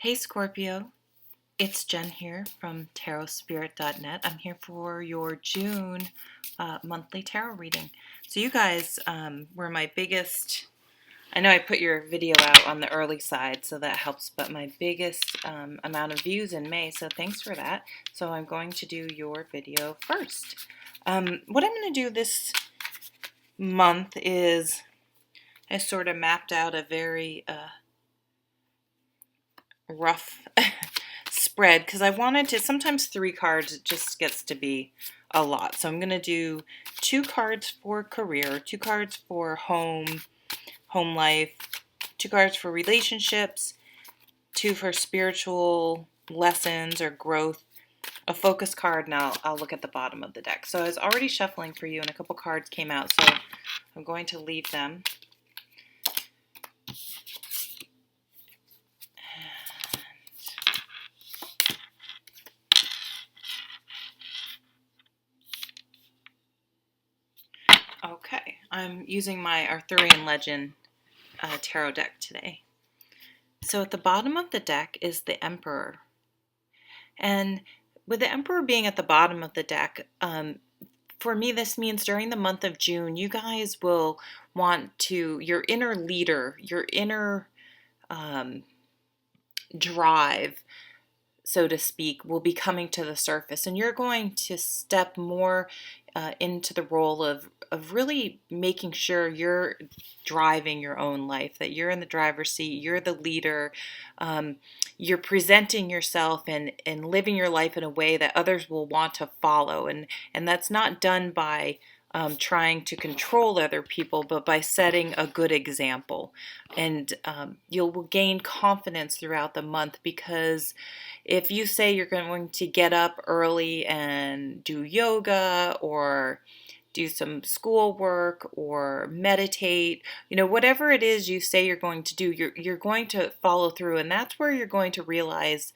Hey Scorpio, it's Jen here from tarotspirit.net. I'm here for your June monthly tarot reading. So you guys were my biggest, I know I put your video out on the early side, so that helps, but my biggest amount of views in May, so thanks for that. So I'm going to do your video first. What I'm going to do this month is I sort of mapped out a very rough spread because I wanted to, sometimes 3 cards it just gets to be a lot. So I'm going to do 2 cards for career, 2 cards for home life, 2 cards for relationships, 2 for spiritual lessons or growth, a focus card, and I'll look at the bottom of the deck. So I was already shuffling for you and a couple cards came out, so I'm going to leave them. Okay, I'm using my Arthurian Legend tarot deck today. So at the bottom of the deck is the Emperor. And with the Emperor being at the bottom of the deck, for me this means during the month of June, you guys will want to, your inner leader, your inner drive, so to speak, will be coming to the surface, and you're going to step more into the role of really making sure you're driving your own life, that you're in the driver's seat, you're the leader, you're presenting yourself and living your life in a way that others will want to follow, and that's not done by trying to control other people, but by setting a good example. And you'll gain confidence throughout the month, because if you say you're going to get up early and do yoga or do some schoolwork or meditate, whatever it is you say you're going to do, you're going to follow through. And that's where you're going to realize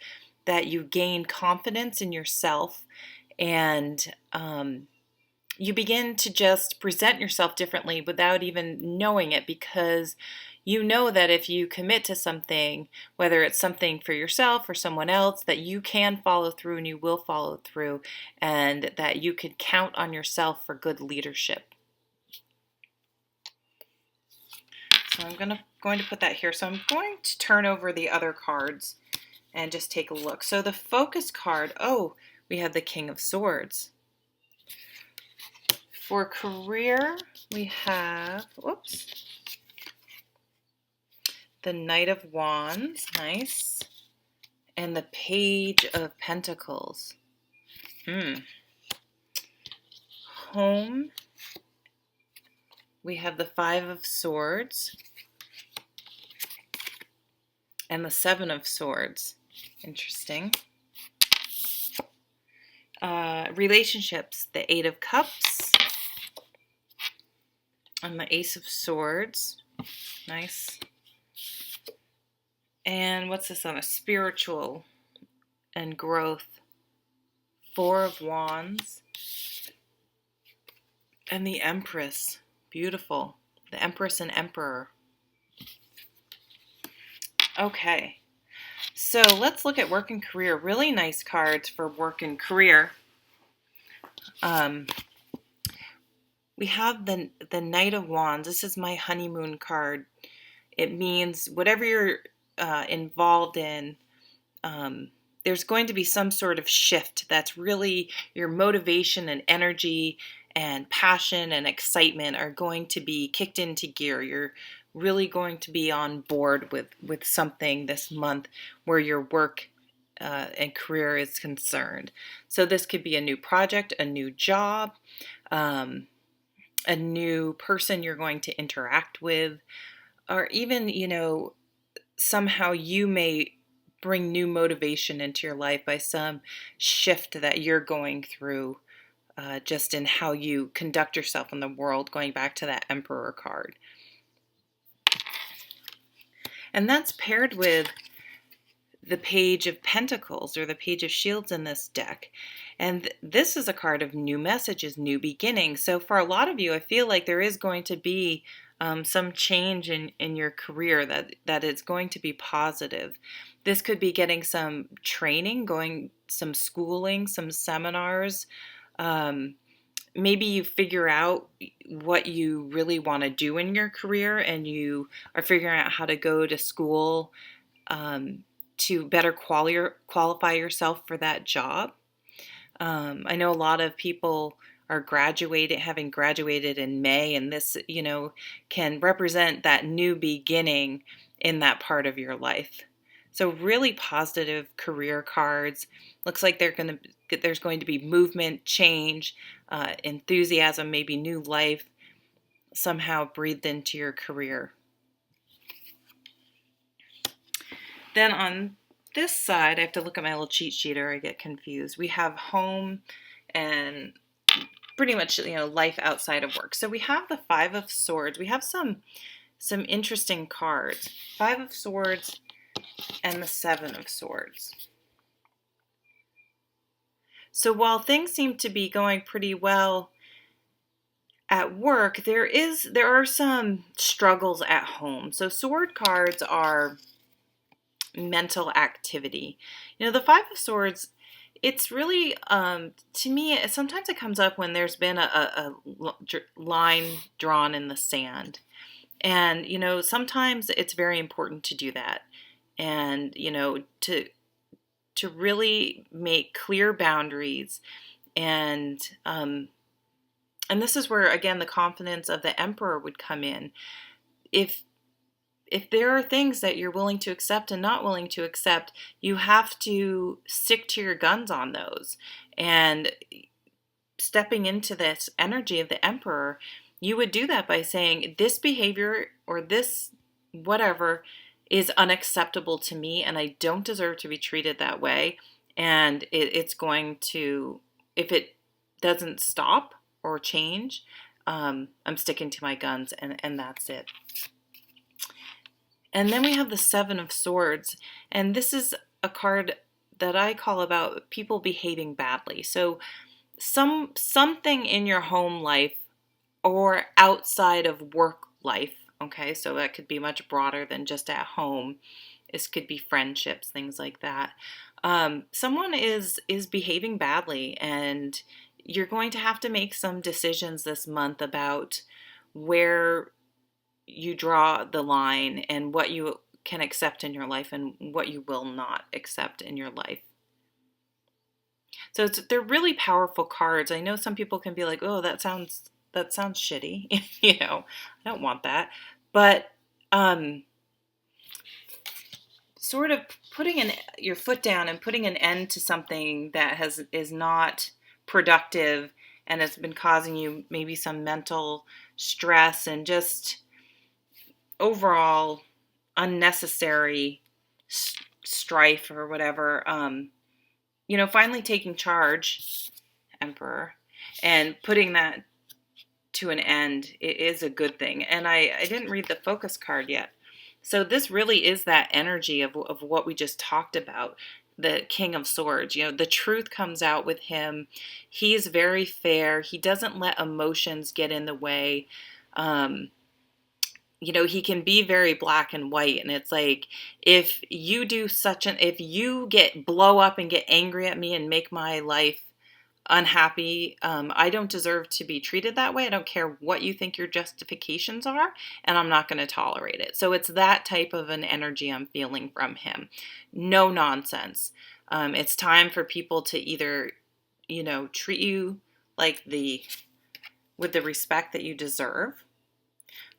that you gain confidence in yourself, and you begin to just present yourself differently without even knowing it, because you know that if you commit to something, whether it's something for yourself or someone else, that you can follow through and you will follow through, and that you can count on yourself for good leadership. So I'm going to put that here. So I'm going to turn over the other cards and just take a look. So the focus card, we have the King of Swords. For career, we have, the Knight of Wands, nice, and the Page of Pentacles. Home, we have the 5 of Swords and the 7 of Swords. Interesting. Relationships, the 8 of Cups and the Ace of Swords. Nice. And what's this on? A spiritual and growth. 4 of Wands. And the Empress. Beautiful. The Empress and Emperor. Okay. So let's look at work and career. Really nice cards for work and career. We have the Knight of Wands. This is my honeymoon card. It means whatever you're involved in, there's going to be some sort of shift that's really your motivation and energy and passion and excitement are going to be kicked into gear. You're really going to be on board with something this month where your work and career is concerned. So this could be a new project, a new job, a new person you're going to interact with, or even, somehow you may bring new motivation into your life by some shift that you're going through, just in how you conduct yourself in the world, going back to that Emperor card. And that's paired with the Page of Pentacles, or the Page of Shields in this deck. And this is a card of new messages, new beginnings. So for a lot of you, I feel like there is going to be some change in your career that is going to be positive. This could be getting some training, going some schooling, some seminars. Um, Maybe you figure out what you really want to do in your career and you are figuring out how to go to school to better qualify yourself for that job. I know a lot of people are having graduated in May, and this, can represent that new beginning in that part of your life. So really positive career cards. Looks like there's going to be movement, change, enthusiasm, maybe new life somehow breathed into your career. Then on this side, I have to look at my little cheat sheet or I get confused. We have home and pretty much, life outside of work. So we have the Five of Swords. We have some interesting cards. Five of Swords and the Seven of Swords. So while things seem to be going pretty well at work, there are some struggles at home. So sword cards are mental activity. The Five of Swords, it's really, to me, sometimes it comes up when there's been a line drawn in the sand. And, sometimes it's very important to do that. And, to really make clear boundaries. And this is where, again, the confidence of the Emperor would come in. If there are things that you're willing to accept and not willing to accept, you have to stick to your guns on those. And stepping into this energy of the Emperor, you would do that by saying, this behavior or this whatever is unacceptable to me, and I don't deserve to be treated that way. And it's going to, if it doesn't stop or change, I'm sticking to my guns, and that's it. And then we have the Seven of Swords, and this is a card that I call about people behaving badly. So something in your home life or outside of work life, okay, so that could be much broader than just at home. This could be friendships, things like that. Someone is behaving badly, and you're going to have to make some decisions this month about where you draw the line and what you can accept in your life and what you will not accept in your life. So they're really powerful cards. I know some people can be like, oh, that sounds shitty. I don't want that. But sort of putting your foot down and putting an end to something that is not productive and has been causing you maybe some mental stress and just overall unnecessary strife or whatever. Finally taking charge, Emperor, and putting that to an end is a good thing. And I didn't read the focus card yet. So this really is that energy of what we just talked about, the King of Swords. The truth comes out with him. He's very fair. He doesn't let emotions get in the way. He can be very black and white. And it's like, if you blow up and get angry at me and make my life unhappy, I don't deserve to be treated that way. I don't care what you think your justifications are, and I'm not going to tolerate it. So it's that type of an energy I'm feeling from him. No nonsense. It's time for people to either, treat you with the respect that you deserve,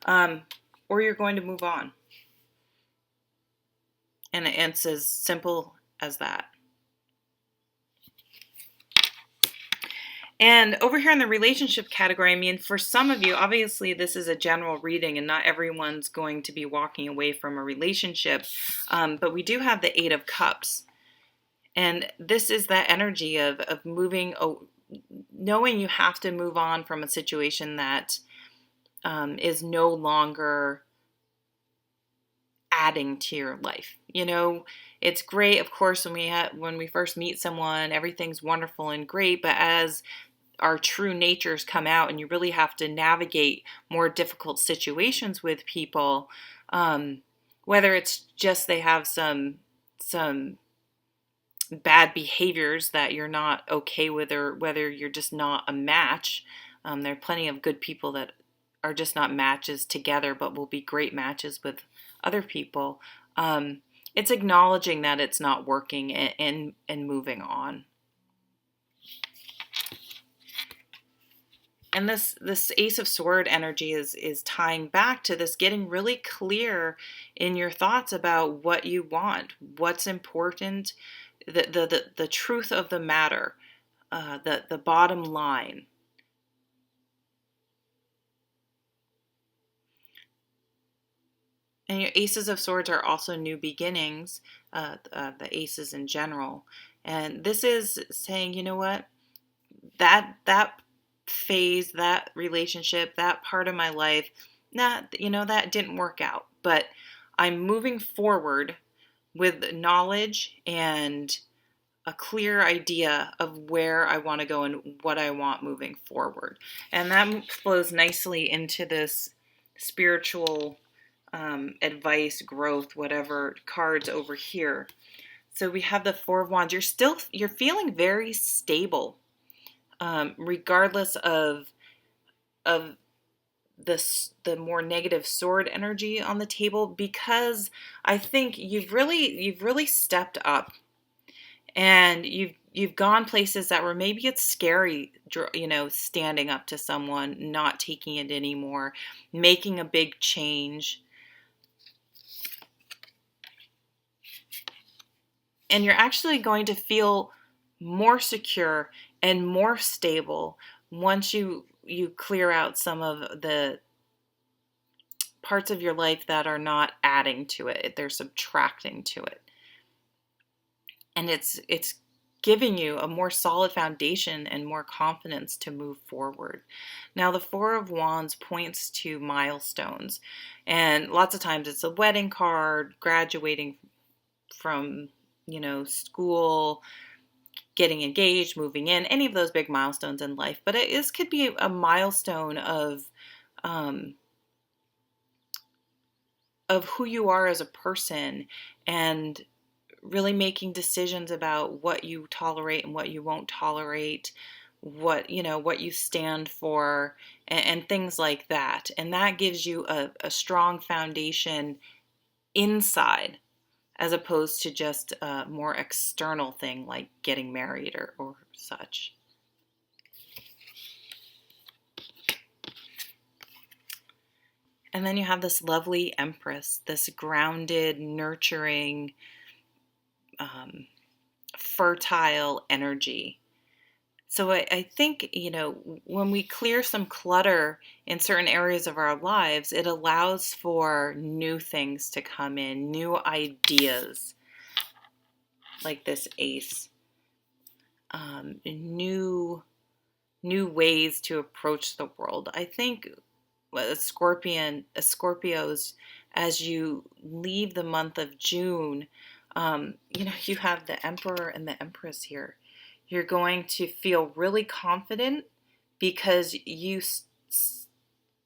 or you're going to move on. And it's as simple as that. And over here in the relationship category, for some of you, obviously this is a general reading and not everyone's going to be walking away from a relationship. But we do have the Eight of Cups. And this is that energy of moving, knowing you have to move on from a situation that is no longer adding to your life. It's great, of course, when we first meet someone, everything's wonderful and great. But as our true natures come out, and you really have to navigate more difficult situations with people, whether it's just they have some bad behaviors that you're not okay with, or whether you're just not a match. There are plenty of good people that are just not matches together, but will be great matches with other people. It's acknowledging that it's not working, and moving on. And this Ace of Sword energy is tying back to this getting really clear in your thoughts about what you want, what's important, the truth of the matter, the bottom line. And your Aces of Swords are also new beginnings, the aces in general. And this is saying, you know what, that phase, that relationship, that part of my life, that didn't work out. But I'm moving forward with knowledge and a clear idea of where I want to go and what I want moving forward. And that flows nicely into this spiritual advice, growth, whatever cards over here. So we have the Four of Wands. You're feeling very stable, regardless of the more negative sword energy on the table, because I think you've really stepped up, and you've gone places that were, maybe it's scary, standing up to someone, not taking it anymore, making a big change. And you're actually going to feel more secure and more stable once you clear out some of the parts of your life that are not adding to it. They're subtracting to it. And it's giving you a more solid foundation and more confidence to move forward. Now, the Four of Wands points to milestones. And lots of times it's a wedding card, graduating from school, getting engaged, moving in, any of those big milestones in life. But could be a milestone of who you are as a person, and really making decisions about what you tolerate and what you won't tolerate, what you stand for, and things like that. And that gives you a strong foundation inside, as opposed to just a more external thing like getting married or such. And then you have this lovely Empress, this grounded, nurturing, fertile energy. So I think, when we clear some clutter in certain areas of our lives, it allows for new things to come in, new ideas, like this Ace, new ways to approach the world. I think Scorpios, as you leave the month of June, you have the Emperor and the Empress here. You're going to feel really confident because you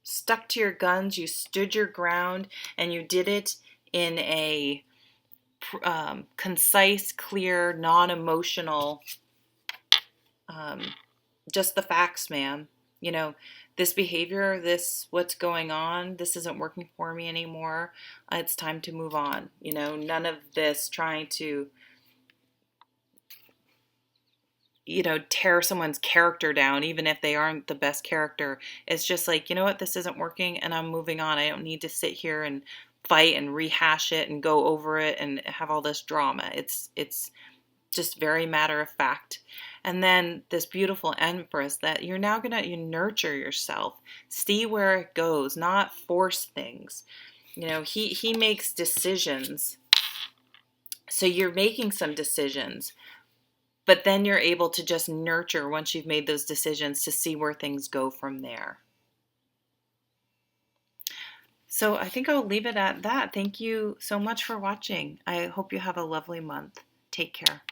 stuck to your guns, you stood your ground, and you did it in a concise, clear, non-emotional, just the facts, ma'am. This behavior, what's going on, this isn't working for me anymore. It's time to move on. None of this trying to tear someone's character down, even if they aren't the best character. It's just like, what, this isn't working, and I'm moving on. I don't need to sit here and fight and rehash it and go over it and have all this drama. It's just very matter of fact. And then this beautiful Empress, that you're now going to nurture yourself, see where it goes, not force things. He makes decisions. So you're making some decisions, but then you're able to just nurture once you've made those decisions to see where things go from there. So I think I'll leave it at that. Thank you so much for watching. I hope you have a lovely month. Take care.